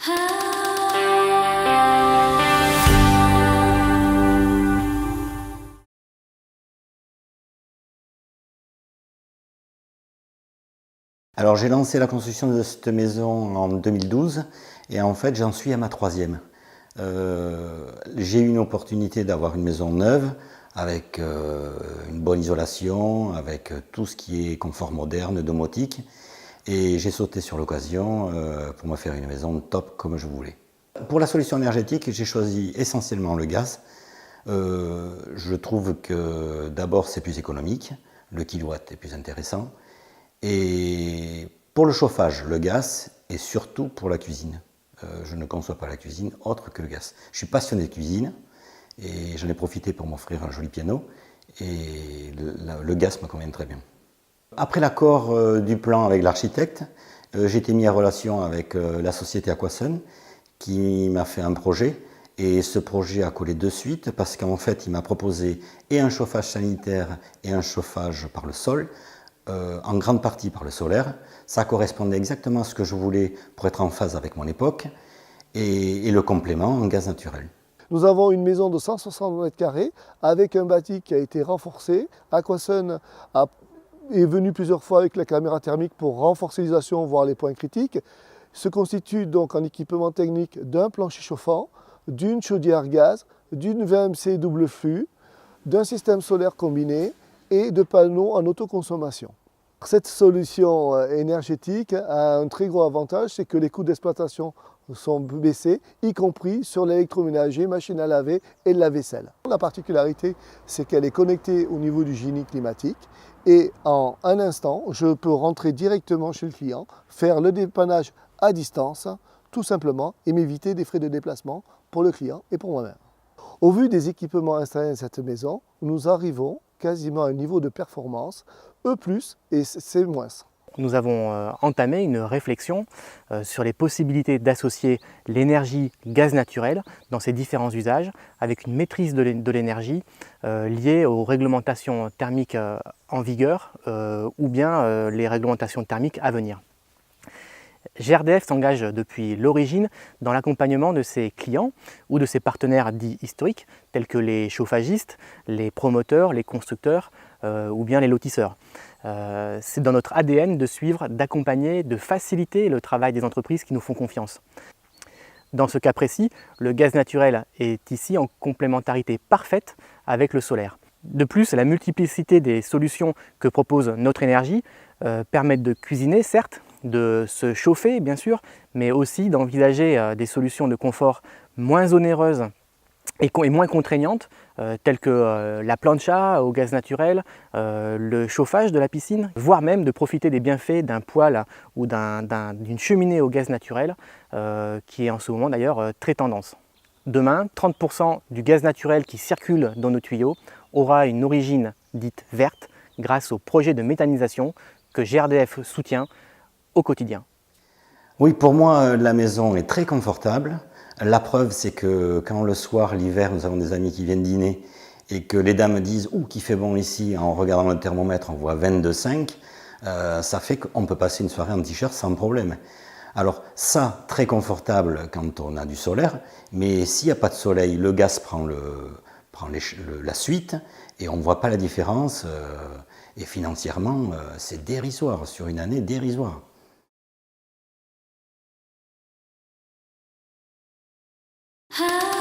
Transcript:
Alors j'ai lancé la construction de cette maison en 2012 et en fait j'en suis à ma troisième. J'ai eu une opportunité d'avoir une maison neuve avec une bonne isolation, avec tout ce qui est confort moderne, domotique, et j'ai sauté sur l'occasion pour me faire une maison top comme je voulais. Pour la solution énergétique, j'ai choisi essentiellement le gaz. Je trouve que d'abord c'est plus économique, le kilowatt est plus intéressant, et pour le chauffage, le gaz, et surtout pour la cuisine. Je ne conçois pas la cuisine autre que le gaz. Je suis passionné de cuisine et j'en ai profité pour m'offrir un joli piano et le gaz me convient très bien. Après l'accord du plan avec l'architecte, j'ai été mis en relation avec la société Aquasun qui m'a fait un projet et ce projet a collé de suite parce qu'en fait il m'a proposé et un chauffage sanitaire et un chauffage par le sol, en grande partie par le solaire. Ça correspondait exactement à ce que je voulais pour être en phase avec mon époque et le complément en gaz naturel. Nous avons une maison de 160 mètres carrés avec un bâti qui a été renforcé. Aquasun est venu plusieurs fois avec la caméra thermique pour renforcer l'isolation, voir les points critiques. Se constitue donc en équipement technique d'un plancher chauffant, d'une chaudière gaz, d'une VMC double flux, d'un système solaire combiné et de panneaux en autoconsommation. Cette solution énergétique a un très gros avantage, c'est que les coûts d'exploitation sont baissés, y compris sur l'électroménager, machine à laver et le lave-vaisselle. La particularité, c'est qu'elle est connectée au niveau du génie climatique et en un instant, je peux rentrer directement chez le client, faire le dépannage à distance, tout simplement, et m'éviter des frais de déplacement pour le client et pour moi-même. Au vu des équipements installés dans cette maison, nous arrivons quasiment à un niveau de performance E+, et c'est moins. Nous avons entamé une réflexion sur les possibilités d'associer l'énergie gaz naturel dans ses différents usages avec une maîtrise de l'énergie liée aux réglementations thermiques en vigueur ou bien les réglementations thermiques à venir. GRDF s'engage depuis l'origine dans l'accompagnement de ses clients ou de ses partenaires dits historiques tels que les chauffagistes, les promoteurs, les constructeurs ou bien les lotisseurs. C'est dans notre ADN de suivre, d'accompagner, de faciliter le travail des entreprises qui nous font confiance. Dans ce cas précis, le gaz naturel est ici en complémentarité parfaite avec le solaire. De plus, la multiplicité des solutions que propose notre énergie permettent de cuisiner, certes, de se chauffer bien sûr, mais aussi d'envisager des solutions de confort moins onéreuses et moins contraignantes, telles que la plancha au gaz naturel, le chauffage de la piscine, voire même de profiter des bienfaits d'un poêle ou d'une cheminée au gaz naturel, qui est en ce moment d'ailleurs très tendance. Demain, 30% du gaz naturel qui circule dans nos tuyaux aura une origine dite verte grâce au projet de méthanisation que GRDF soutient au quotidien. Oui, pour moi, la maison est très confortable. La preuve, c'est que quand le soir, l'hiver, nous avons des amis qui viennent dîner et que les dames disent « Ouh, qu'il fait bon ici », en regardant le thermomètre, on voit 22,5, ça fait qu'on peut passer une soirée en t-shirt sans problème. Alors ça, très confortable quand on a du solaire, mais s'il n'y a pas de soleil, le gaz prend la suite et on ne voit pas la différence. Et financièrement, c'est dérisoire, sur une année dérisoire. Ah